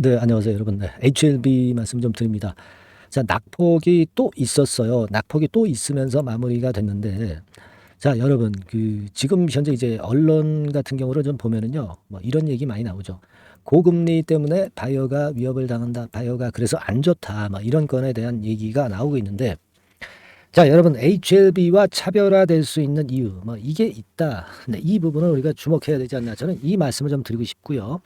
네, 안녕하세요, 여러분. 네, HLB 말씀 좀 드립니다. 자, 낙폭이 또 있었어요. 낙폭이 또 있으면서 마무리가 됐는데, 자, 여러분, 지금 현재 이제 언론 같은 경우를 좀 보면은요, 뭐 이런 얘기 많이 나오죠. 고금리 때문에 바이오가 위협을 당한다. 바이오가 그래서 안 좋다. 막 이런 건에 대한 얘기가 나오고 있는데, 자, 여러분, HLB와 차별화될 수 있는 이유, 뭐 이게 있다. 네, 이 부분을 우리가 주목해야 되지 않나. 저는 이 말씀을 좀 드리고 싶고요.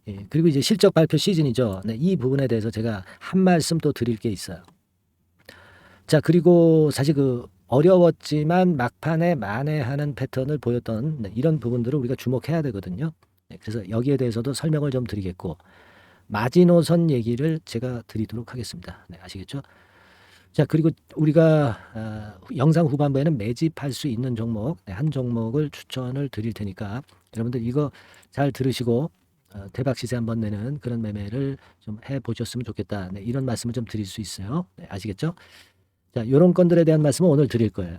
예, 그리고 이제 실적 발표 시즌이죠. 네, 이 부분에 대해서 제가 한 말씀 또 드릴 게 있어요. 자, 그리고 사실 어려웠지만 막판에 만회하는 패턴을 보였던 이런 부분들을 우리가 주목해야 되거든요. 네, 그래서 여기에 대해서도 설명을 좀 드리겠고, 마지노선 얘기를 제가 드리도록 하겠습니다. 네, 아시겠죠? 자, 그리고 우리가 영상 후반부에는 매집할 수 있는 종목, 네, 한 종목을 추천을 드릴 테니까 여러분들 이거 잘 들으시고 대박 시세 한번 내는 그런 매매를 좀 해보셨으면 좋겠다. 네, 이런 말씀을 좀 드릴 수 있어요. 네, 아시겠죠? 자, 이런 건들에 대한 말씀을 오늘 드릴 거예요.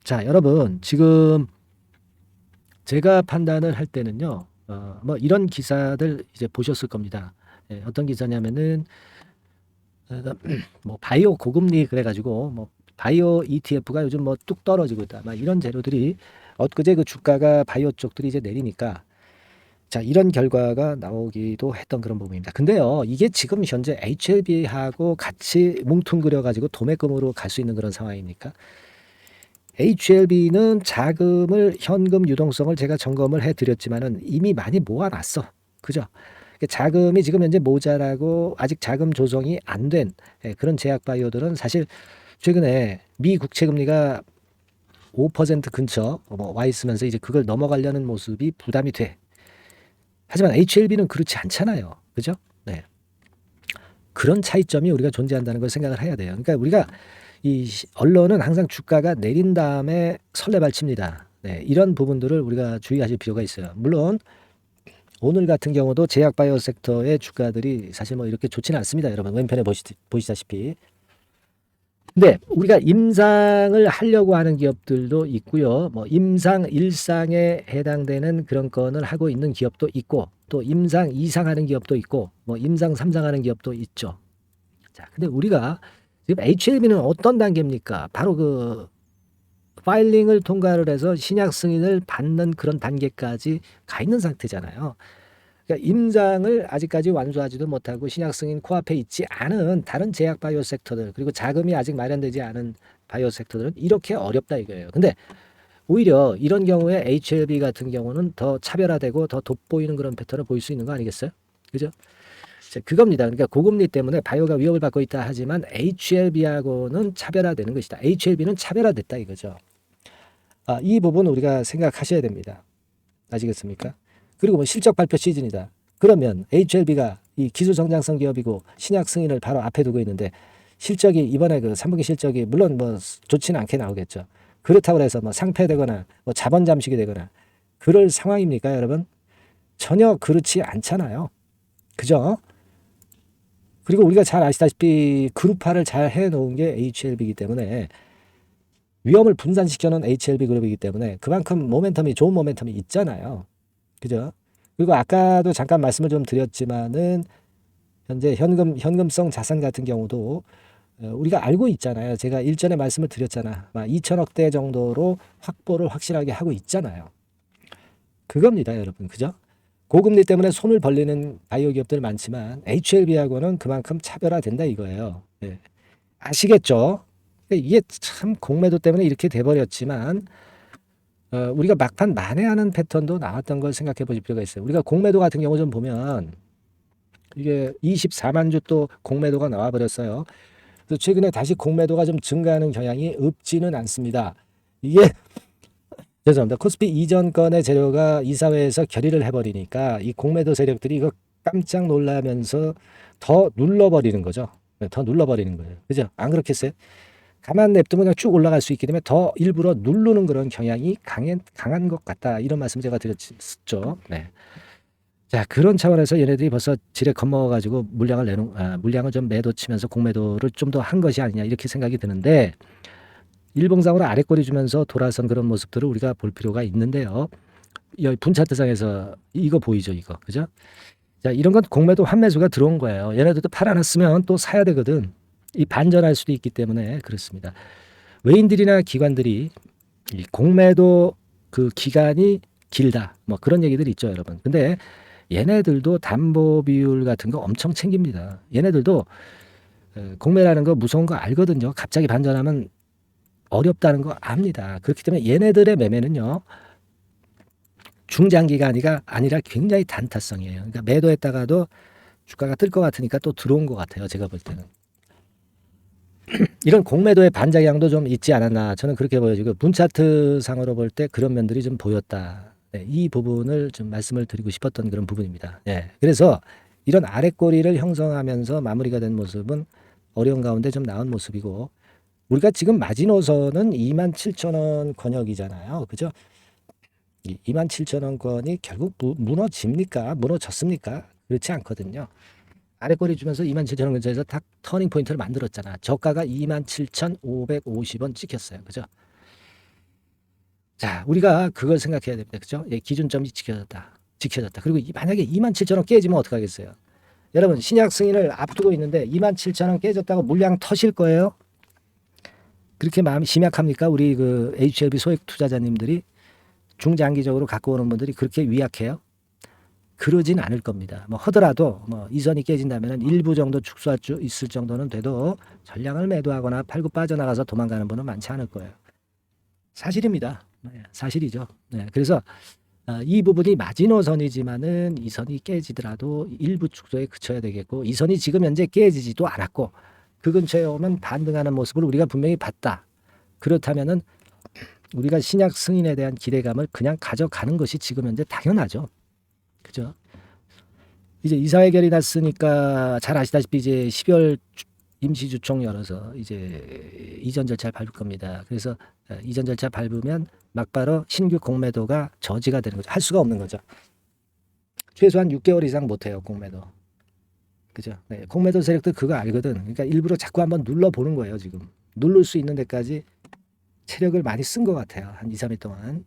자, 여러분 지금 제가 판단을 할 때는요, 뭐 이런 기사들 이제 보셨을 겁니다. 예, 어떤 기사냐면은 뭐 바이오 고금리 그래가지고 뭐 바이오 ETF가 요즘 뭐 뚝 떨어지고 있다. 막 이런 재료들이 엊그제 그 주가가 바이오 쪽들이 이제 내리니까 자, 이런 결과가 나오기도 했던 그런 부분입니다. 근데요, 이게 지금 현재 HLB하고 같이 뭉뚱그려 가지고 도매금으로 갈 수 있는 그런 상황입니까? HLB는 자금을 현금 유동성을 제가 점검을 해 드렸지만은 이미 많이 모아 놨어. 그죠? 자금이 지금 현재 모자라고 아직 자금 조성이 안 된 그런 제약 바이오들은 사실 최근에 미 국채 금리가 5% 근처 와 있으면서 이제 그걸 넘어가려는 모습이 부담이 돼. 하지만 HLB는 그렇지 않잖아요. 그죠? 네. 그런 차이점이 우리가 존재한다는 걸 생각을 해야 돼요. 그러니까 우리가 언론은 항상 주가가 내린 다음에 설레발칩니다. 네, 이런 부분들을 우리가 주의하실 필요가 있어요. 물론 오늘 같은 경우도 제약 바이오 섹터의 주가들이 사실 뭐 이렇게 좋지는 않습니다. 여러분 왼편에 보시다시피. 근데 우리가 임상을 하려고 하는 기업들도 있고요. 뭐 임상 1상에 해당되는 그런 건을 하고 있는 기업도 있고 또 임상 2상 하는 기업도 있고 뭐 임상 3상 하는 기업도 있죠. 자, 근데 우리가 지금 HLB는 어떤 단계입니까? 바로 파일링을 통과를 해서 신약 승인을 받는 그런 단계까지 가 있는 상태잖아요. 그러니까 임상을 아직까지 완수하지도 못하고 신약 승인 코앞에 있지 않은 다른 제약 바이오 섹터들 그리고 자금이 아직 마련되지 않은 바이오 섹터들은 이렇게 어렵다 이거예요. 근데 오히려 이런 경우에 HLB 같은 경우는 더 차별화되고 더 돋보이는 그런 패턴을 보일 수 있는 거 아니겠어요? 그죠? 자, 그겁니다. 그러니까 고금리 때문에 바이오가 위협을 받고 있다 하지만 HLB하고는 차별화되는 것이다. HLB는 차별화됐다 이거죠. 이 부분 우리가 생각하셔야 됩니다. 아시겠습니까? 그리고 뭐 실적 발표 시즌이다. 그러면 HLB가 이 기술 성장성 기업이고 신약 승인을 바로 앞에 두고 있는데 실적이 이번에 그 3분기 실적이 물론 뭐 좋지는 않게 나오겠죠. 그렇다고 해서 뭐 상폐되거나 뭐 자본 잠식이 되거나 그럴 상황입니까, 여러분? 전혀 그렇지 않잖아요. 그죠? 그리고 우리가 잘 아시다시피 그룹화를 잘 해놓은 게 HLB이기 때문에 위험을 분산시켜놓은 HLB 그룹이기 때문에 그만큼 좋은 모멘텀이 있잖아요. 그죠? 그리고 아까도 잠깐 말씀을 좀 드렸지만은 현재 현금성 자산 같은 경우도 우리가 알고 있잖아요. 제가 일전에 말씀을 드렸잖아. 2천억대 정도로 확보를 확실하게 하고 있잖아요. 그겁니다, 여러분. 그죠? 고금리 때문에 손을 벌리는 바이오 기업들 많지만 HLB하고는 그만큼 차별화된다 이거예요. 네. 아시겠죠? 이게 참 공매도 때문에 이렇게 돼버렸지만 우리가 막판 만회하는 패턴도 나왔던 걸 생각해 보실 필요가 있어요. 우리가 공매도 같은 경우 좀 보면 이게 24만 주 또 공매도가 나와 버렸어요. 그래서 최근에 다시 공매도가 좀 증가하는 경향이 없지는 않습니다. 이게 죄송합니다. 코스피 이전 건의 재료가 이사회에서 결의를 해버리니까 이 공매도 세력들이 이거 깜짝 놀라면서 더 눌러버리는 거죠. 네, 더 눌러버리는 거예요. 그죠? 안 그렇겠어요? 가만 냅두면 그냥 쭉 올라갈 수 있기 때문에 더 일부러 누르는 그런 경향이 강한 것 같다. 이런 말씀 제가 드렸죠. 네. 자, 그런 차원에서 얘네들이 벌써 지레 겁먹어가지고 물량을 좀 매도 치면서 공매도를 좀 더 한 것이 아니냐 이렇게 생각이 드는데 일봉상으로 아래꼬리 주면서 돌아선 그런 모습들을 우리가 볼 필요가 있는데요. 여기 분차트상에서 이거 보이죠, 이거. 그죠? 자, 이런 건 공매도 환매수가 들어온 거예요. 얘네들도 팔아놨으면 또 사야 되거든. 이 반전할 수도 있기 때문에 그렇습니다. 외인들이나 기관들이 이 공매도 그 기간이 길다. 뭐 그런 얘기들 있죠, 여러분. 근데 얘네들도 담보 비율 같은 거 엄청 챙깁니다. 얘네들도 공매라는 거 무서운 거 알거든요. 갑자기 반전하면 어렵다는 거 압니다. 그렇기 때문에 얘네들의 매매는요. 중장기가 아니라 굉장히 단타성이에요. 그러니까 매도했다가도 주가가 뜰 것 같으니까 또 들어온 것 같아요. 제가 볼 때는. 이런 공매도의 반작용도 좀 있지 않았나 저는 그렇게 보여지고 분차트 상으로 볼 때 그런 면들이 좀 보였다. 네, 이 부분을 좀 말씀을 드리고 싶었던 그런 부분입니다. 네, 그래서 이런 아랫꼬리를 형성하면서 마무리가 된 모습은 어려운 가운데 좀 나은 모습이고 우리가 지금 마지노선은 27,000원 권역이잖아요. 그죠? 27,000원권이 결국 무너집니까? 무너졌습니까? 그렇지 않거든요. 아래꼬리 주면서 27,000원 근처에서 딱 터닝 포인트를 만들었잖아. 저가가 27,550원 찍혔어요. 그죠? 자, 우리가 그걸 생각해야 됩니다. 그죠? 예, 기준점이 지켜졌다. 지켜졌다. 그리고 만약에 27,000원 깨지면 어떡하겠어요? 여러분, 신약 승인을 앞두고 있는데 27,000원 깨졌다고 물량 터실 거예요? 그렇게 마음이 심약합니까? 우리 그 HLB 소액 투자자님들이 중장기적으로 갖고 오는 분들이 그렇게 위약해요? 그러진 않을 겁니다. 뭐 하더라도 뭐 이선이 깨진다면 일부 정도 축소할 수 있을 정도는 돼도 전량을 매도하거나 팔고 빠져나가서 도망가는 분은 많지 않을 거예요. 사실입니다. 네, 사실이죠. 네, 그래서 이 부분이 마지노선이지만은 이 선이 깨지더라도 일부 축소에 그쳐야 되겠고 이 선이 지금 현재 깨지지도 않았고 그 근처에 오면 반등하는 모습을 우리가 분명히 봤다. 그렇다면은 우리가 신약 승인에 대한 기대감을 그냥 가져가는 것이 지금 현재 당연하죠. 그죠? 이제 이사회결이 났으니까 잘 아시다시피 이제 12월 임시주총 열어서 이제 이전 절차를 밟을 겁니다. 그래서 이전 절차 밟으면 막바로 신규 공매도가 저지가 되는 거죠. 할 수가 없는 거죠. 최소한 6개월 이상 못해요, 공매도. 그죠? 네, 공매도 세력들 그거 알거든. 그러니까 일부러 자꾸 한번 눌러보는 거예요, 지금. 누를 수 있는 데까지 체력을 많이 쓴 것 같아요. 한 2, 3일 동안.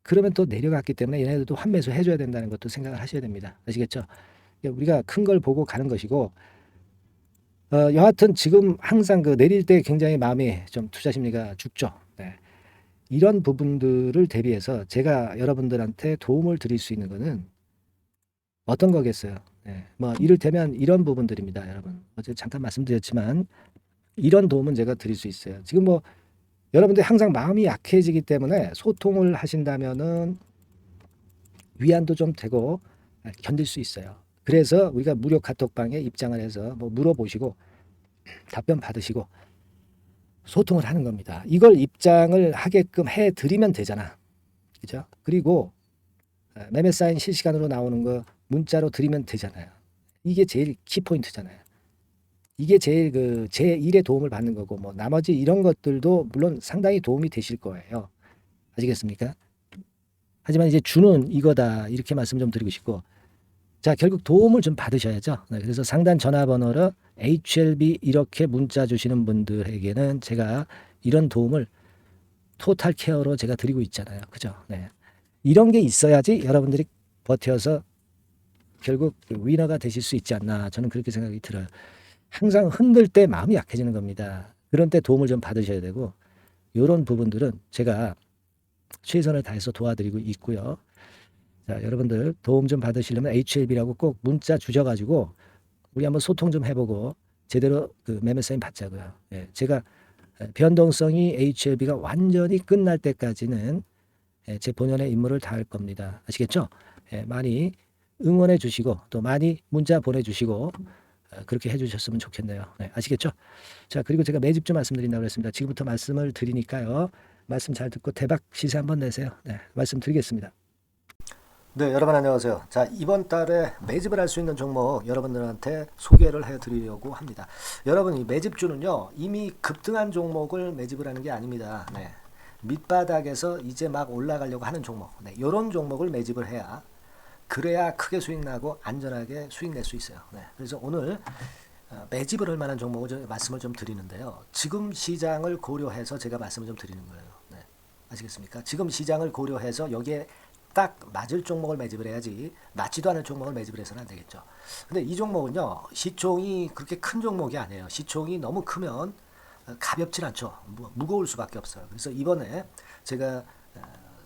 그러면 또 내려갔기 때문에 얘네들도 환매수 해줘야 된다는 것도 생각을 하셔야 됩니다. 아시겠죠? 우리가 큰 걸 보고 가는 것이고 여하튼 지금 항상 그 내릴 때 굉장히 마음이 좀 투자 심리가 죽죠. 네. 이런 부분들을 대비해서 제가 여러분들한테 도움을 드릴 수 있는 거는 어떤 거겠어요? 네. 뭐 이를테면 이런 부분들입니다, 여러분. 어제 잠깐 말씀드렸지만 이런 도움은 제가 드릴 수 있어요. 지금 뭐 여러분들 항상 마음이 약해지기 때문에 소통을 하신다면은 위안도 좀 되고 견딜 수 있어요. 그래서 우리가 무료 카톡방에 입장을 해서 뭐 물어보시고 답변 받으시고 소통을 하는 겁니다. 이걸 입장을 하게끔 해드리면 되잖아. 그죠? 그리고 매매 사인 실시간으로 나오는 거 문자로 드리면 되잖아요. 이게 제일 키포인트잖아요. 이게 제일 그 제 일에 도움을 받는 거고 뭐 나머지 이런 것들도 물론 상당히 도움이 되실 거예요. 아시겠습니까? 하지만 이제 주는 이거다 이렇게 말씀 좀 드리고 싶고 자 결국 도움을 좀 받으셔야죠. 네, 그래서 상단 전화번호로 HLB 이렇게 문자 주시는 분들에게는 제가 이런 도움을 토탈 케어로 제가 드리고 있잖아요. 그죠? 네. 이런 게 있어야지 여러분들이 버텨서 결국 위너가 되실 수 있지 않나 저는 그렇게 생각이 들어요. 항상 흔들 때 마음이 약해지는 겁니다. 그런 때 도움을 좀 받으셔야 되고 이런 부분들은 제가 최선을 다해서 도와드리고 있고요. 자, 여러분들 도움 좀 받으시려면 HLB라고 꼭 문자 주셔가지고 우리 한번 소통 좀 해보고 제대로 그 매매 사인 받자고요. 예, 제가 변동성이 HLB가 완전히 끝날 때까지는 제 본연의 임무를 다할 겁니다. 아시겠죠? 예, 많이 응원해 주시고 또 많이 문자 보내주시고 그렇게 해주셨으면 좋겠네요. 네, 아시겠죠? 자 그리고 제가 매집주 말씀드린다고 그랬습니다. 지금부터 말씀을 드리니까요. 말씀 잘 듣고 대박 시세 한번 내세요. 네, 말씀드리겠습니다. 네, 여러분 안녕하세요. 자, 이번 달에 매집을 할 수 있는 종목 여러분들한테 소개를 해드리려고 합니다. 여러분, 이 매집주는요, 이미 급등한 종목을 매집을 하는 게 아닙니다. 네, 밑바닥에서 이제 막 올라가려고 하는 종목, 네, 이런 종목을 매집을 해야 그래야 크게 수익 나고 안전하게 수익 낼 수 있어요. 네, 그래서 오늘 매집을 할 만한 종목을 말씀을 좀 드리는데요. 지금 시장을 고려해서 제가 말씀을 좀 드리는 거예요. 네, 아시겠습니까? 지금 시장을 고려해서 여기에 딱 맞을 종목을 매집을 해야지 맞지도 않을 종목을 매집을 해서는 안 되겠죠. 근데 이 종목은요, 시총이 그렇게 큰 종목이 아니에요. 시총이 너무 크면 가볍진 않죠. 무거울 수밖에 없어요. 그래서 이번에 제가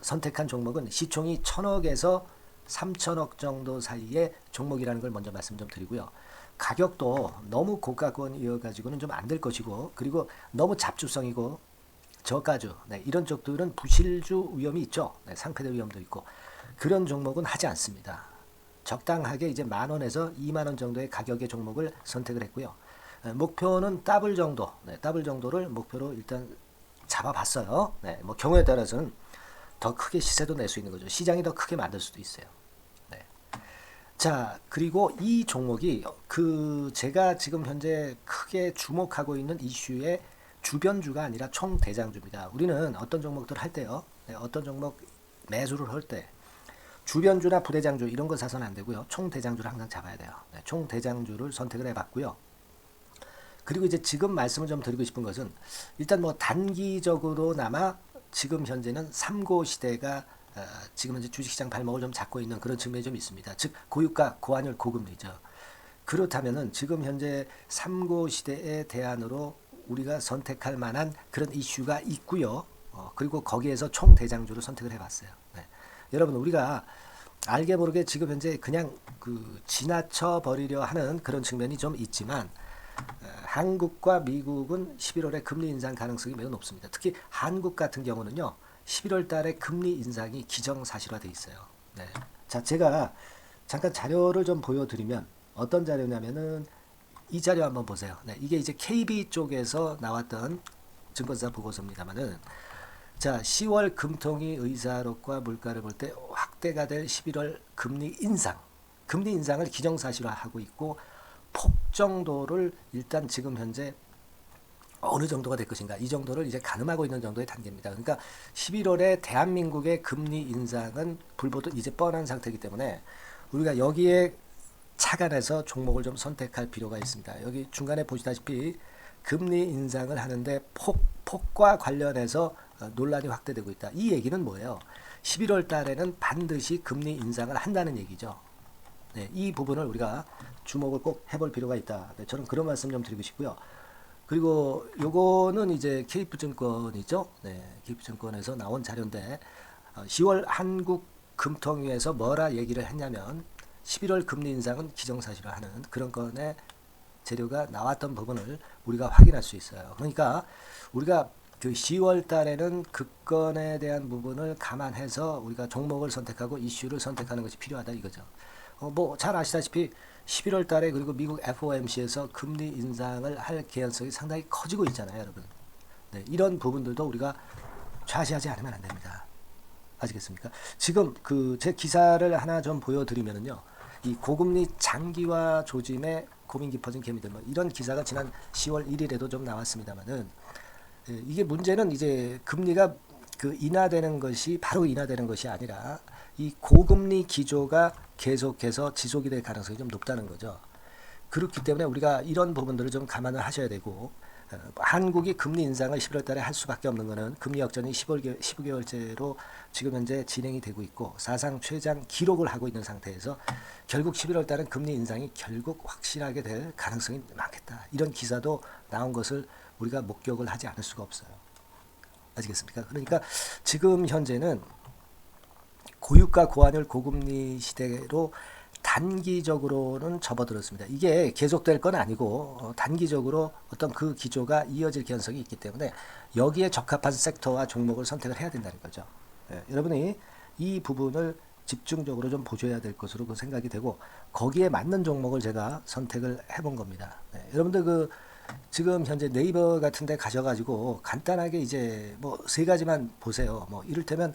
선택한 종목은 시총이 1000억에서 3000억 정도 사이의 종목이라는 걸 먼저 말씀 좀 드리고요. 가격도 너무 고가권이어가지고는 좀 안 될 것이고, 그리고 너무 잡주성이고 저가주, 네, 이런 쪽들은 부실주 위험이 있죠. 네, 상패될 위험도 있고 그런 종목은 하지 않습니다. 적당하게 이제 10,000원에서 20,000원 정도의 가격의 종목을 선택을 했고요. 목표는 더블 정도, 네, 더블 정도를 목표로 일단 잡아봤어요. 네, 뭐 경우에 따라서는 더 크게 시세도 낼 수 있는 거죠. 시장이 더 크게 만들 수도 있어요. 네. 자, 그리고 이 종목이 제가 지금 현재 크게 주목하고 있는 이슈의 주변주가 아니라 총대장주입니다. 우리는 어떤 종목들 할 때요, 네, 어떤 종목 매수를 할 때 주변주나 부대장주 이런 거 사서는 안 되고요. 총대장주를 항상 잡아야 돼요. 네, 총대장주를 선택을 해봤고요. 그리고 이제 지금 말씀을 좀 드리고 싶은 것은 일단 뭐 단기적으로나마 지금 현재는 3고 시대가 지금 현재 주식시장 발목을 좀 잡고 있는 그런 측면이 좀 있습니다. 즉 고유가, 고환율, 고금리죠. 그렇다면은 지금 현재 3고 시대의 대안으로 우리가 선택할 만한 그런 이슈가 있고요. 그리고 거기에서 총대장주를 선택을 해봤어요. 네. 여러분 우리가 알게 모르게 지금 현재 그냥 지나쳐 버리려 하는 그런 측면이 좀 있지만 한국과 미국은 11월에 금리 인상 가능성이 매우 높습니다. 특히 한국 같은 경우는요, 11월 달에 금리 인상이 기정사실화되어 있어요. 네. 자, 제가 잠깐 자료를 좀 보여드리면 어떤 자료냐면은 이 자료 한번 보세요. 네, 이게 이제 KB 쪽에서 나왔던 증권사 보고서입니다만은, 자, 10월 금통위 의사록과 물가를 볼 때 확대가 될 11월 금리 인상을 기정사실화하고 있고, 폭 정도를 일단 지금 현재 어느 정도가 될 것인가, 이 정도를 이제 가늠하고 있는 정도의 단계입니다. 그러니까 11월에 대한민국의 금리 인상은 불보듯 이제 뻔한 상태이기 때문에 우리가 여기에 착안해서 종목을 좀 선택할 필요가 있습니다. 여기 중간에 보시다시피 금리 인상을 하는데 폭과 관련해서 논란이 확대되고 있다. 이 얘기는 뭐예요? 11월 달에는 반드시 금리 인상을 한다는 얘기죠. 네, 이 부분을 우리가 주목을 꼭 해볼 필요가 있다. 네, 저는 그런 말씀 좀 드리고 싶고요. 그리고 요거는 이제 KF증권이죠. 네, KF증권에서 나온 자료인데 10월 한국 금통위에서 뭐라 얘기를 했냐면 11월 금리 인상은 기정사실화하는 그런 건의 재료가 나왔던 부분을 우리가 확인할 수 있어요. 그러니까 우리가 10월 달에는 그 건에 대한 부분을 감안해서 우리가 종목을 선택하고 이슈를 선택하는 것이 필요하다 이거죠. 뭐 잘 아시다시피 11월 달에 그리고 미국 FOMC에서 금리 인상을 할 개연성이 상당히 커지고 있잖아요, 여러분. 네, 이런 부분들도 우리가 좌시하지 않으면 안 됩니다. 아시겠습니까? 지금 제 기사를 하나 좀 보여드리면은요, 이 고금리 장기화 조짐에 고민 깊어진 개미들, 뭐 이런 기사가 지난 10월 1일에도 좀 나왔습니다만은, 이게 문제는 이제 금리가 인하되는 것이 바로 인하되는 것이 아니라 이 고금리 기조가 계속해서 지속이 될 가능성이 좀 높다는 거죠. 그렇기 때문에 우리가 이런 부분들을 좀 감안을 하셔야 되고, 한국이 금리 인상을 11월 달에 할 수밖에 없는 것은 금리 역전이 15개월째로 지금 현재 진행이 되고 있고 사상 최장 기록을 하고 있는 상태에서 결국 11월 달은 금리 인상이 결국 확실하게 될 가능성이 많겠다. 이런 기사도 나온 것을 우리가 목격을 하지 않을 수가 없어요. 아시겠습니까? 그러니까 지금 현재는 고유가 고환율 고금리 시대로 단기적으로는 접어들었습니다. 이게 계속될 건 아니고 단기적으로 어떤 그 기조가 이어질 개연성이 있기 때문에 여기에 적합한 섹터와 종목을 선택을 해야 된다는 거죠. 여러분이 이 부분을 집중적으로 좀 보셔야 될 것으로 생각이 되고 거기에 맞는 종목을 제가 선택을 해본 겁니다. 여러분들 지금 현재 네이버 같은 데 가셔가지고 간단하게 이제 뭐 세 가지만 보세요. 뭐 이를테면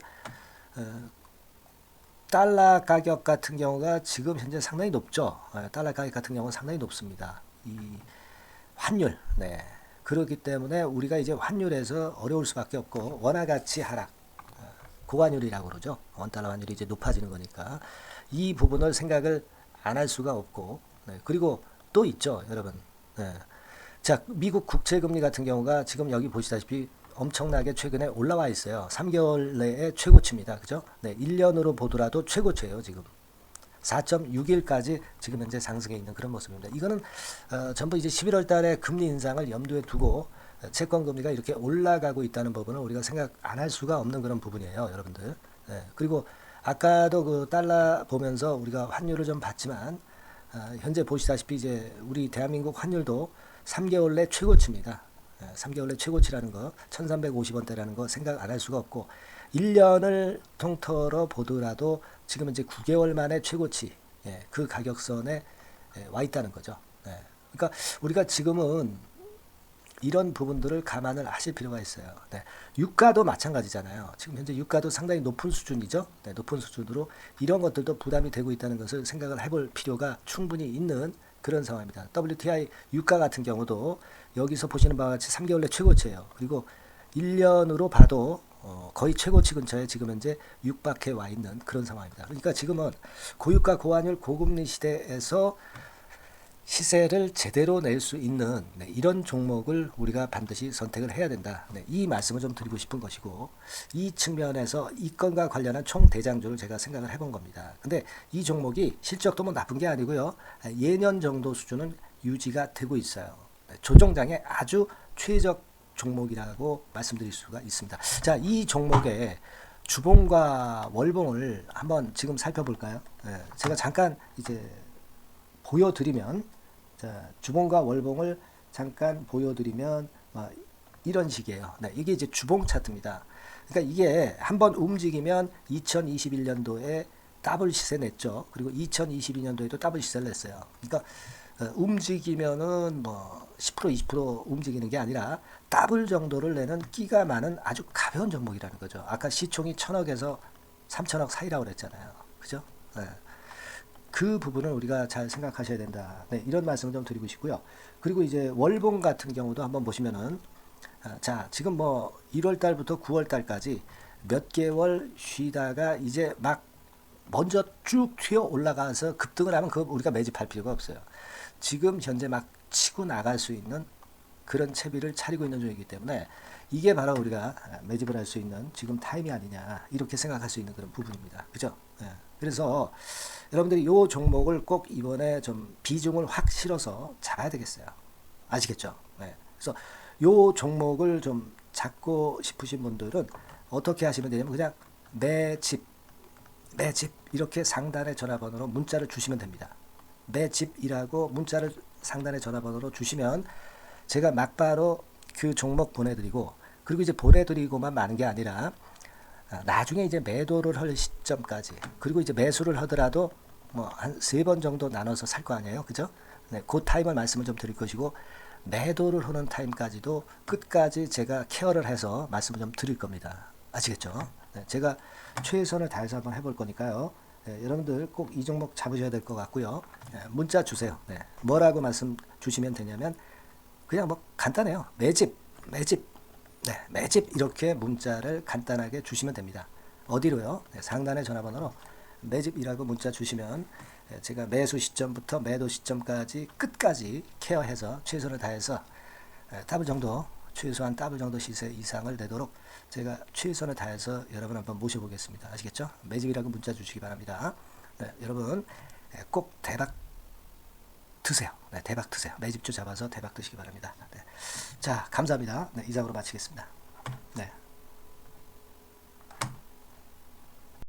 달러 가격 같은 경우가 지금 현재 상당히 높죠. 달러 가격 같은 경우는 상당히 높습니다. 이 환율, 네. 그렇기 때문에 우리가 이제 환율에서 어려울 수밖에 없고 원화가치 하락, 고환율이라고 그러죠. 원달러 환율이 이제 높아지는 거니까 이 부분을 생각을 안 할 수가 없고, 네. 그리고 또 있죠, 여러분. 네. 자, 미국 국채금리 같은 경우가 지금 여기 보시다시피 엄청나게 최근에 올라와 있어요. 3개월 내에 최고치입니다. 그죠? 네, 1년으로 보더라도 최고치예요, 지금. 4.61까지 지금 현재 상승해 있는 그런 모습입니다. 이거는 전부 이제 11월 달에 금리 인상을 염두에 두고 채권 금리가 이렇게 올라가고 있다는 부분을 우리가 생각 안 할 수가 없는 그런 부분이에요, 여러분들. 네, 그리고 아까도 그 달러 보면서 우리가 환율을 좀 봤지만 현재 보시다시피 이제 우리 대한민국 환율도 3개월 내 최고치입니다. 3개월 내 최고치라는 거 1350원대라는 거 생각 안 할 수가 없고 1년을 통틀어 보더라도 지금 이제 9개월 만에 최고치 그 가격선에 와 있다는 거죠. 그러니까 우리가 지금은 이런 부분들을 감안을 하실 필요가 있어요. 네. 유가도 마찬가지잖아요. 지금 현재 유가도 상당히 높은 수준이죠. 네, 높은 수준으로 이런 것들도 부담이 되고 있다는 것을 생각을 해볼 필요가 충분히 있는 그런 상황입니다. WTI 유가 같은 경우도 여기서 보시는 바와 같이 3개월 내 최고치예요. 그리고 1년으로 봐도 거의 최고치 근처에 지금 현재 육박해 와 있는 그런 상황입니다. 그러니까 지금은 고유가 고환율 고금리 시대에서 시세를 제대로 낼 수 있는 이런 종목을 우리가 반드시 선택을 해야 된다. 이 말씀을 좀 드리고 싶은 것이고 이 측면에서 이 건과 관련한 총 대장주를 제가 생각을 해본 겁니다. 근데 이 종목이 실적도 뭐 나쁜 게 아니고요. 예년 정도 수준은 유지가 되고 있어요. 조정장의 아주 최적 종목이라고 말씀드릴 수가 있습니다. 자, 이 종목의 주봉과 월봉을 한번 지금 살펴볼까요? 제가 잠깐 이제 보여드리면, 자, 주봉과 월봉을 잠깐 보여드리면 이런 식이에요. 네, 이게 이제 주봉 차트입니다. 그러니까 이게 한번 움직이면 2021년도에 더블 시세 냈죠. 그리고 2022년도에도 더블 시세를 냈어요. 그러니까 움직이면은 뭐 10% 20% 움직이는 게 아니라 더블 정도를 내는 끼가 많은 아주 가벼운 종목이라는 거죠. 아까 시총이 1000억에서 3000억 사이라고 그랬잖아요. 그죠? 네. 그 부분을 우리가 잘 생각하셔야 된다. 네, 이런 말씀을 좀 드리고 싶고요. 그리고 이제 월봉 같은 경우도 한번 보시면은 자, 지금 뭐 1월 달부터 9월 달까지 몇 개월 쉬다가 이제 막 먼저 쭉 튀어 올라가서 급등을 하면 그거 우리가 매집할 필요가 없어요. 지금 현재 막 치고 나갈 수 있는 그런 채비를 차리고 있는 중이기 때문에 이게 바로 우리가 매집을 할 수 있는 지금 타임이 아니냐 이렇게 생각할 수 있는 그런 부분입니다. 그죠? 그래서 여러분들이 이 종목을 꼭 이번에 좀 비중을 확 실어서 잡아야 되겠어요. 아시겠죠? 그래서 이 종목을 좀 잡고 싶으신 분들은 어떻게 하시면 되냐면 그냥 매집 이렇게 상단의 전화번호로 문자를 주시면 됩니다. 매집이라고 문자를 상단의 전화번호로 주시면 제가 막바로 그 종목 보내드리고 그리고 이제 보내드리고만 마는 게 아니라 나중에 이제 매도를 할 시점까지 그리고 이제 매수를 하더라도 뭐 한 3번 정도 나눠서 살 거 아니에요. 그죠? 네, 그 타임을 말씀을 좀 드릴 것이고 매도를 하는 타임까지도 끝까지 제가 케어를 해서 말씀을 좀 드릴 겁니다. 아시겠죠? 네, 제가 최선을 다해서 한번 해볼 거니까요. 여러분들 꼭 이 종목 잡으셔야 될 것 같고요. 문자 주세요. 뭐라고 말씀 주시면 되냐면 그냥 뭐 간단해요. 매집 이렇게 문자를 간단하게 주시면 됩니다. 어디로요? 상단의 전화번호로 매집이라고 문자 주시면 제가 매수 시점부터 매도 시점까지 끝까지 케어해서 최선을 다해서 더블 정도 최소한 더블 정도 시세 이상을 내도록 제가 최선을 다해서 여러분 한번 모셔보겠습니다. 아시겠죠? 매집이라고 문자 주시기 바랍니다. 여러분 꼭 대박 드세요. 대박 드세요. 매집주 잡아서 대박 드시기 바랍니다. 자, 감사합니다. 이상으로 마치겠습니다.